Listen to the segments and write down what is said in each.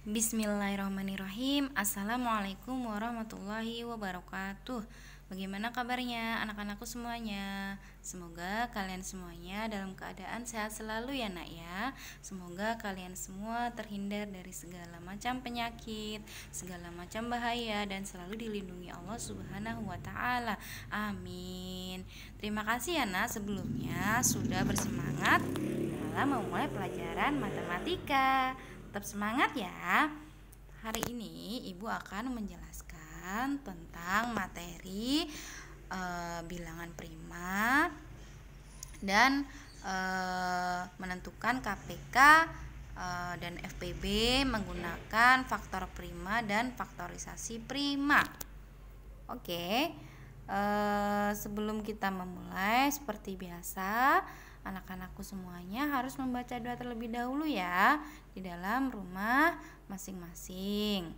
Bismillahirrahmanirrahim. Assalamualaikum warahmatullahi wabarakatuh. Bagaimana kabarnya anak-anakku semuanya? Semoga kalian semuanya dalam keadaan sehat selalu ya nak ya. Semoga kalian semua terhindar dari segala macam penyakit, segala macam bahaya, dan selalu dilindungi Allah Subhanahu wa ta'ala. Amin. Terima kasih ya nak sebelumnya sudah bersemangat dalam memulai pelajaran matematika. Tetap semangat ya. Hari ini Ibu akan menjelaskan tentang materi bilangan prima dan menentukan KPK dan FPB menggunakan faktor prima dan faktorisasi prima. Oke. Sebelum kita memulai, seperti biasa, anak-anakku semuanya harus membaca doa terlebih dahulu ya di dalam rumah masing-masing.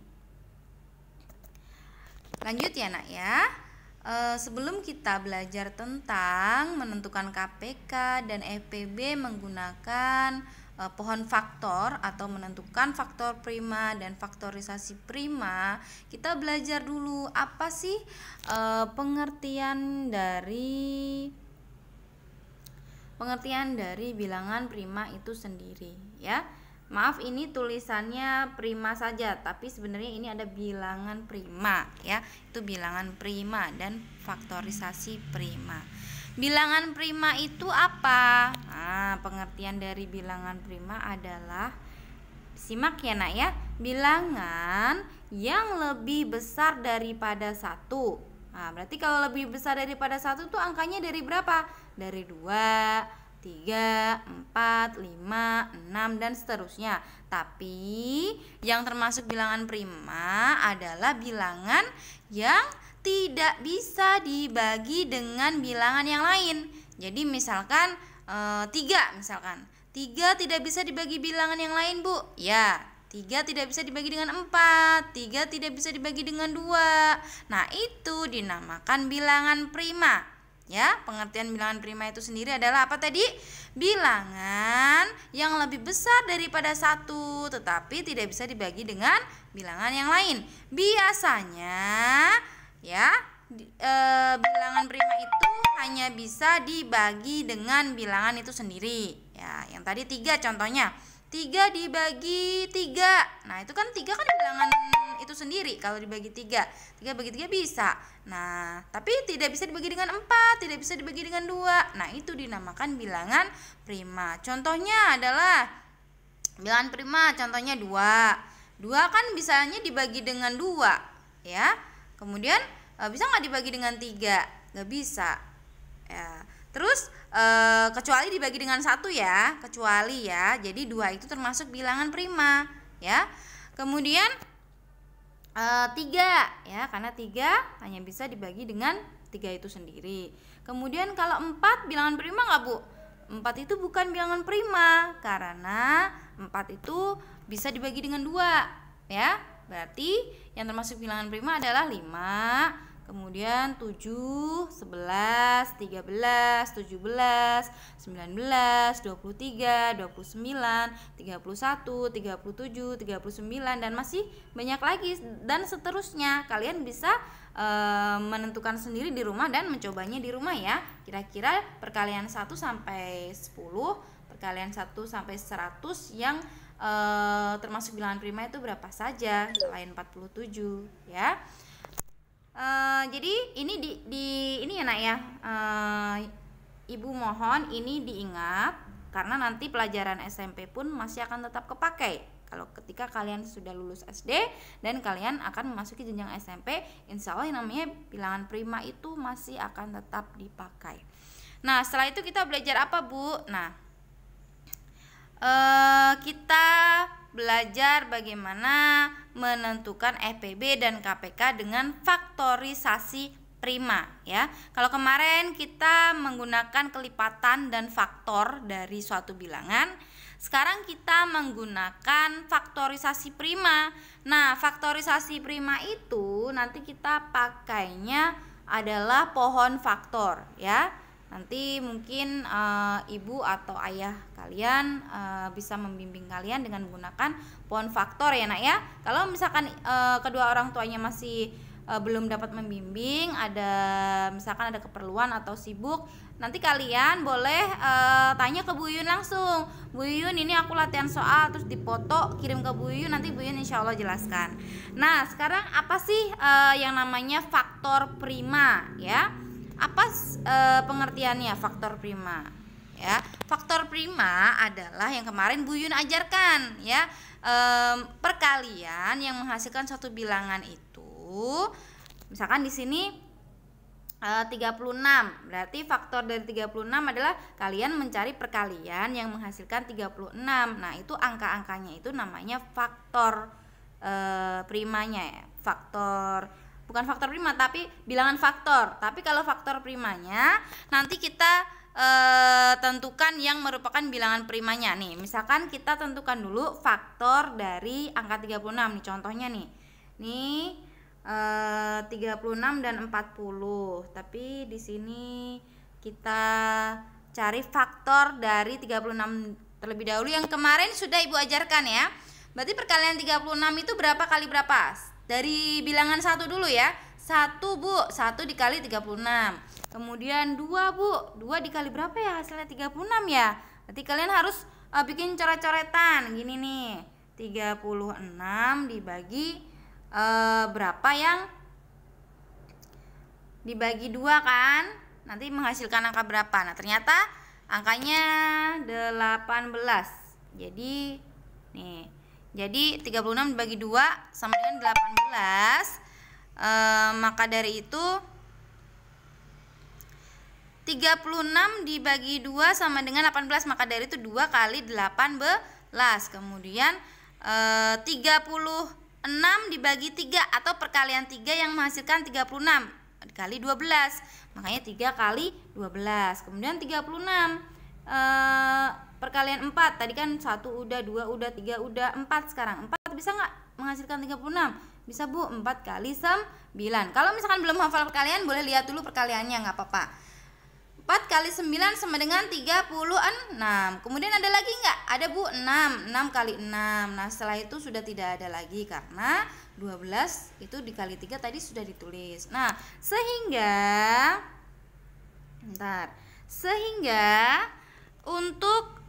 Lanjut ya nak ya. Sebelum kita belajar tentang menentukan KPK dan FPB menggunakan pohon faktor atau menentukan faktor prima dan faktorisasi prima, kita belajar dulu apa sih pengertian dari bilangan prima itu sendiri ya. Maaf, ini tulisannya prima saja, tapi sebenarnya ini ada bilangan prima ya. Itu bilangan prima dan faktorisasi prima. Bilangan prima itu apa? Nah, pengertian dari bilangan prima adalah, simak ya nak ya, bilangan yang lebih besar daripada 1. Nah, berarti kalau lebih besar daripada 1 tuh angkanya dari berapa? Dari 2, 3, 4, 5, 6 dan seterusnya. Tapi yang termasuk bilangan prima adalah bilangan yang tidak bisa dibagi dengan bilangan yang lain. Jadi misalkan 3 misalkan. 3 tidak bisa dibagi bilangan yang lain, Bu. Ya, 3 tidak bisa dibagi dengan 4, 3 tidak bisa dibagi dengan 2. Nah, itu dinamakan bilangan prima. Ya, pengertian bilangan prima itu sendiri adalah apa tadi? Bilangan yang lebih besar daripada 1 tetapi tidak bisa dibagi dengan bilangan yang lain. Biasanya ya, bilangan prima itu hanya bisa dibagi dengan bilangan itu sendiri. Ya, yang tadi 3 contohnya. 3 dibagi 3. Nah, itu kan 3 kan bilangan itu sendiri. Kalau dibagi 3, 3 bagi 3 bisa. Nah, tapi tidak bisa dibagi dengan 4, tidak bisa dibagi dengan 2. Nah, itu dinamakan bilangan prima. Contohnya adalah bilangan prima, contohnya 2. 2 kan bisanya dibagi dengan 2, ya. Kemudian bisa nggak dibagi dengan 3? Nggak bisa. Ya. Terus kecuali dibagi dengan 1 ya, kecuali ya. Jadi 2 itu termasuk bilangan prima ya. Kemudian 3 ya, karena 3 hanya bisa dibagi dengan 3 itu sendiri. Kemudian kalau 4 bilangan prima nggak, Bu? 4 itu bukan bilangan prima karena 4 itu bisa dibagi dengan 2 ya. Berarti yang termasuk bilangan prima adalah 5, kemudian 7, 11, 13, 17, 19, 23, 29, 31, 37, 39 dan masih banyak lagi dan seterusnya. Kalian bisa menentukan sendiri di rumah dan mencobanya di rumah ya. Kira-kira perkalian 1 sampai 10, perkalian 1 sampai 100 yang termasuk bilangan prima itu berapa saja selain 47 ya. Jadi ini ini ya nak ya, Ibu mohon ini diingat karena nanti pelajaran SMP pun masih akan tetap kepakai. Kalau ketika kalian sudah lulus SD dan kalian akan memasuki jenjang SMP, insya Allah yang namanya bilangan prima itu masih akan tetap dipakai. Nah, setelah itu kita belajar apa, Bu? Nah, kita belajar bagaimana menentukan FPB dan KPK dengan faktorisasi prima ya. Kalau kemarin kita menggunakan kelipatan dan faktor dari suatu bilangan, sekarang kita menggunakan faktorisasi prima. Nah, faktorisasi prima itu nanti kita pakainya adalah pohon faktor ya. Nanti mungkin ibu atau ayah kalian bisa membimbing kalian dengan menggunakan pohon faktor ya nak ya. Kalau misalkan kedua orang tuanya masih belum dapat membimbing, misalkan ada keperluan atau sibuk, nanti kalian boleh tanya ke Bu Yun langsung. Bu Yun, ini aku latihan soal, terus dipoto kirim ke Bu Yun, nanti Bu Yun insya Allah jelaskan. Nah sekarang apa sih yang namanya faktor prima ya? Apa pengertiannya faktor prima ya? Faktor prima adalah yang kemarin Bu Yun ajarkan ya, perkalian yang menghasilkan suatu bilangan itu. Misalkan di sini 36, berarti faktor dari 36 adalah kalian mencari perkalian yang menghasilkan 36. Nah itu angka-angkanya itu namanya faktor primanya ya. Bukan faktor prima tapi bilangan faktor. Tapi kalau faktor primanya nanti kita tentukan yang merupakan bilangan primanya nih. Misalkan kita tentukan dulu faktor dari angka 36 nih, contohnya nih. Nih 36 dan 40. Tapi di sini kita cari faktor dari 36 terlebih dahulu yang kemarin sudah Ibu ajarkan ya. Berarti perkalian 36 itu berapa kali berapa? Dari bilangan 1 dulu ya. 1 Bu, 1 dikali 36. Kemudian 2 Bu, 2 dikali berapa ya hasilnya 36 ya. Berarti kalian harus bikin coret-coretan gini nih. 36 dibagi berapa yang dibagi 2 kan, nanti menghasilkan angka berapa. Nah ternyata angkanya 18. Jadi nih, jadi 36 dibagi 2 sama dengan 18. Maka dari itu 36 dibagi 2 sama dengan 18, maka dari itu 2 kali 18. Kemudian 36 dibagi 3 atau perkalian 3 yang menghasilkan 36 dikali 12, makanya 3 kali 12. Kemudian 36 perkalian 4, tadi kan 1 udah, 2 udah, 3 udah, 4 sekarang 4 bisa nggak menghasilkan 36? Bisa Bu, 4 kali 9. Kalau misalkan belum hafal perkalian boleh lihat dulu perkaliannya, nggak apa-apa. 4 kali 9 sama dengan 36. Kemudian ada lagi nggak? Ada Bu, 6 kali 6. Nah setelah itu sudah tidak ada lagi karena 12 itu dikali 3 tadi sudah ditulis. Nah sehingga untuk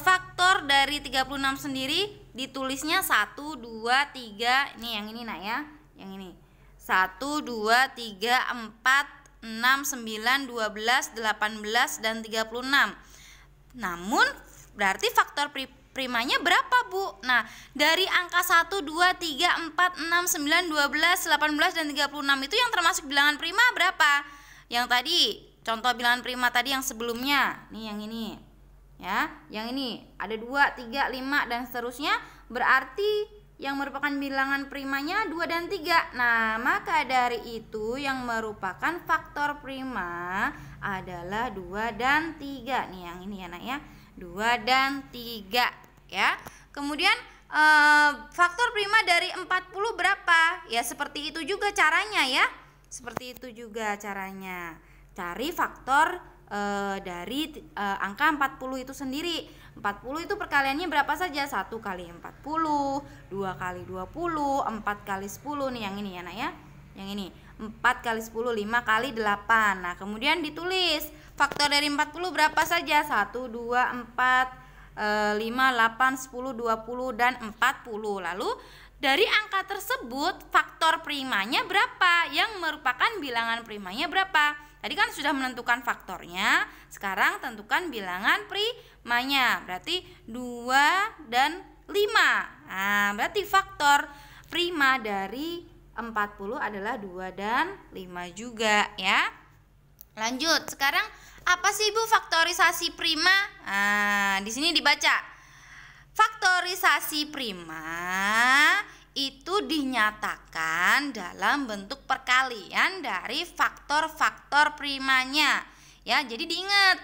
faktor dari 36 sendiri ditulisnya 1, 2, 3. Ini yang ini nak ya, yang ini 1, 2, 3, 4, 6, 9, 12, 18, dan 36. Namun berarti faktor primanya berapa Bu? Nah dari angka 1, 2, 3, 4, 6, 9, 12, 18, dan 36 itu yang termasuk bilangan prima berapa? Yang tadi contoh bilangan prima tadi yang sebelumnya. Nih yang ini ya, yang ini ada 2, 3, 5 dan seterusnya. Berarti yang merupakan bilangan primanya 2 dan 3. Nah, maka dari itu yang merupakan faktor prima adalah 2 dan 3. Nih yang ini ya nak ya, 2 dan 3 ya. Kemudian faktor prima dari 40 berapa? Ya seperti itu juga caranya ya. Seperti itu juga caranya. Cari faktor dari angka 40 itu sendiri. 40 itu perkaliannya berapa saja? 1 kali 40, 2 kali 20, 4 kali 10. Nih yang ini ya nak ya, yang ini 4 kali 10, 5 kali 8. Nah kemudian ditulis faktor dari 40 berapa saja? 1, 2, 4, 5, 8, 10, 20, dan 40. Lalu dari angka tersebut faktor primanya berapa? Yang merupakan bilangan primanya berapa? Tadi kan sudah menentukan faktornya, sekarang tentukan bilangan primanya. Berarti 2 dan 5. Nah, berarti faktor prima dari 40 adalah 2 dan 5 juga ya. Lanjut, sekarang apa sih Bu faktorisasi prima? Nah, di sini dibaca. Faktorisasi prima itu dinyatakan dalam bentuk perkalian dari faktor-faktor primanya. Ya, jadi diingat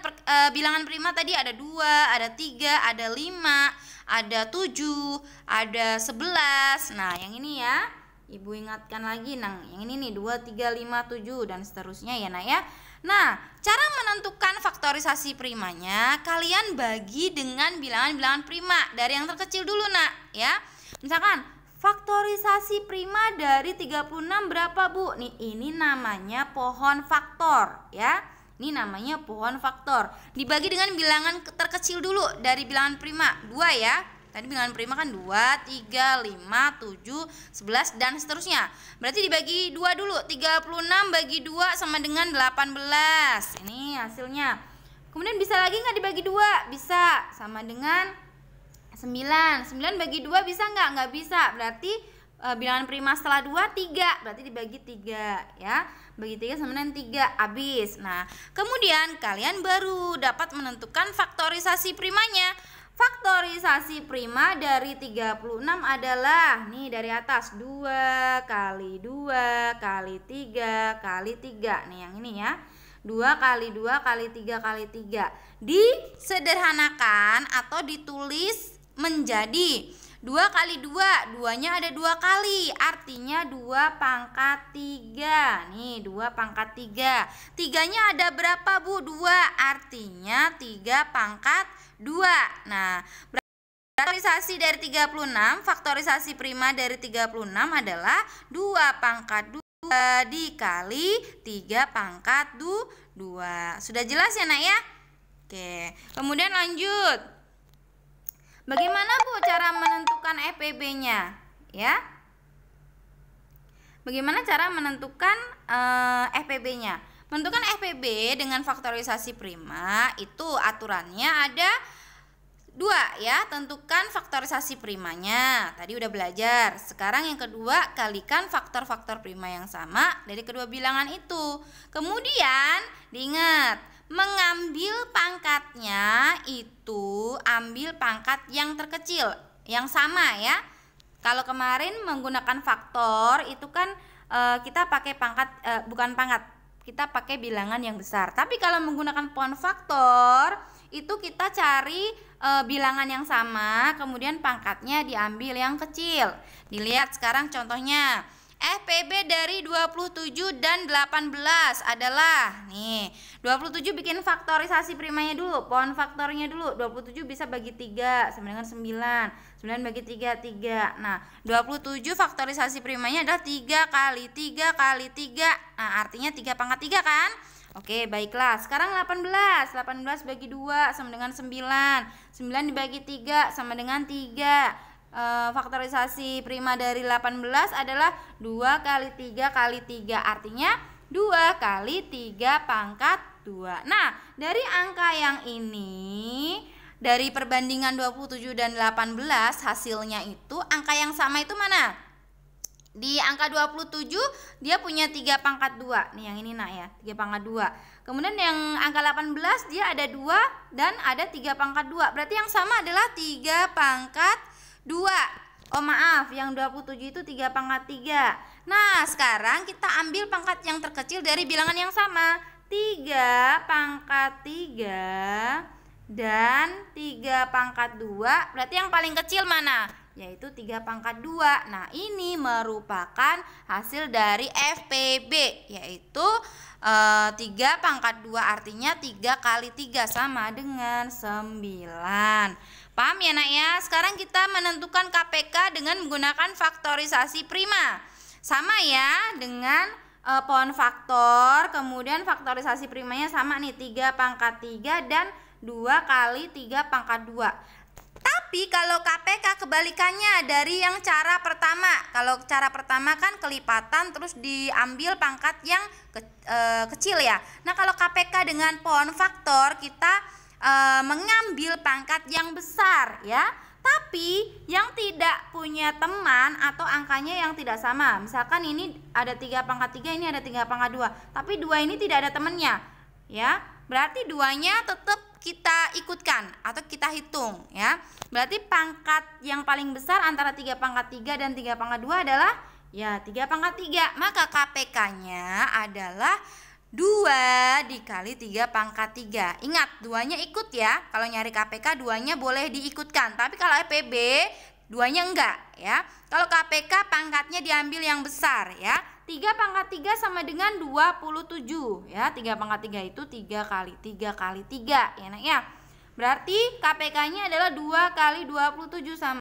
bilangan prima tadi ada 2, ada 3, ada 5, ada 7, ada 11. Nah, yang ini ya, Ibu ingatkan lagi, yang ini nih 2, 3, 5, 7 dan seterusnya ya nak ya. Nah, cara menentukan faktorisasi primanya, kalian bagi dengan bilangan-bilangan prima dari yang terkecil dulu, Nak, ya. Misalkan faktorisasi prima dari 36 berapa, Bu? Nih, ini namanya pohon faktor, ya. Ini namanya pohon faktor. Dibagi dengan bilangan terkecil dulu dari bilangan prima, 2 ya. Tadi bilangan prima kan 2, 3, 5, 7, 11 dan seterusnya. Berarti dibagi 2 dulu. 36 bagi 2 sama dengan 18. Ini hasilnya. Kemudian bisa lagi nggak dibagi 2? Bisa. Sama dengan 9. 9 bagi 2 bisa nggak? Nggak bisa. Berarti bilangan prima setelah 2, 3. Berarti dibagi 3 ya. Bagi 3 sama dengan 3. Habis. Nah, kemudian kalian baru dapat menentukan faktorisasi primanya. Faktorisasi prima dari 36 adalah nih dari atas 2 kali 2 kali 3 kali 3. Nih yang ini ya. 2 kali 2 kali 3 kali 3. Disederhanakan atau ditulis menjadi 2 kali 2, 2-nya ada 2 kali, artinya 2 pangkat 3. Nih 2 pangkat 3. 3-nya ada berapa, Bu? 2, artinya 3 pangkat 2. Nah, faktorisasi dari 36, faktorisasi prima dari 36 adalah 2 pangkat 2 dikali 3 pangkat 2. Sudah jelas ya, Nak ya? Oke, kemudian lanjut. Bagaimana, Bu, cara menentukan FPB-nya? Ya. Bagaimana cara menentukan FPB-nya? Menentukan FPB dengan faktorisasi prima itu aturannya ada 2 ya. Tentukan faktorisasi primanya. Tadi udah belajar. Sekarang yang kedua, kalikan faktor-faktor prima yang sama dari kedua bilangan itu. Kemudian diingat, mengambil pangkatnya itu ambil pangkat yang terkecil, yang sama ya. Kalau kemarin menggunakan faktor itu kan kita pakai pangkat, bukan pangkat, kita pakai bilangan yang besar. Tapi kalau menggunakan pohon faktor itu kita cari bilangan yang sama, kemudian pangkatnya diambil yang kecil. Dilihat sekarang contohnya. FPB dari 27 dan 18 adalah nih, 27 bikin faktorisasi primanya dulu, pohon faktornya dulu. 27 bisa bagi 3 sama dengan 9. 9 bagi 3, 3. Nah, 27 faktorisasi primanya adalah 3 kali 3 kali 3. Nah, artinya 3 pangkat 3 kan? Oke, baiklah. Sekarang 18. 18 bagi 2 sama dengan 9. 9 dibagi 3 sama dengan 3. Faktorisasi prima dari 18 adalah 2 kali 3 kali 3, artinya 2 kali 3 pangkat 2. Nah, dari angka yang ini, dari perbandingan 27 dan 18, hasilnya itu angka yang sama itu mana? Di angka 27 dia punya 3 pangkat 2. Nih yang ini, Nak ya, 3 pangkat 2. Kemudian yang angka 18 dia ada 2 dan ada 3 pangkat 2. Berarti yang sama adalah 3 pangkat 2. Oh maaf, yang 27 itu 3 pangkat 3. Nah, sekarang kita ambil pangkat yang terkecil dari bilangan yang sama. 3 pangkat 3 dan 3 pangkat 2. Berarti yang paling kecil mana? Yaitu 3 pangkat 2. Nah, ini merupakan hasil dari FPB, yaitu 3 pangkat 2, artinya 3 kali 3 sama dengan 9. Paham ya, Nak ya? Sekarang kita menentukan KPK dengan menggunakan faktorisasi prima. Sama ya dengan pohon faktor, kemudian faktorisasi primanya sama nih, 3 pangkat 3 dan 2 kali 3 pangkat 2. Tapi kalau KPK kebalikannya dari yang cara pertama. Kalau cara pertama kan kelipatan terus diambil pangkat yang kecil ya. Nah, kalau KPK dengan pohon faktor kita mengambil pangkat yang besar ya. Tapi yang tidak punya teman atau angkanya yang tidak sama. Misalkan ini ada 3 pangkat 3, ini ada 3 pangkat 2. Tapi 2 ini tidak ada temannya ya. Berarti 2-nya tetap kita ikutkan atau kita hitung ya. Berarti pangkat yang paling besar antara 3 pangkat 3 dan 3 pangkat 2 adalah ya 3 pangkat 3. Maka KPK-nya adalah 2 dikali 3 pangkat 3. Ingat, 2-nya ikut ya. Kalau nyari KPK 2-nya boleh diikutkan. Tapi kalau FPB duanya enggak ya. Kalau KPK pangkatnya diambil yang besar ya. 3 pangkat 3 sama dengan 27 ya. 3 pangkat 3 itu 3 kali 3 kali 3 ya nak ya. Berarti KPK-nya adalah 2 kali 27 sama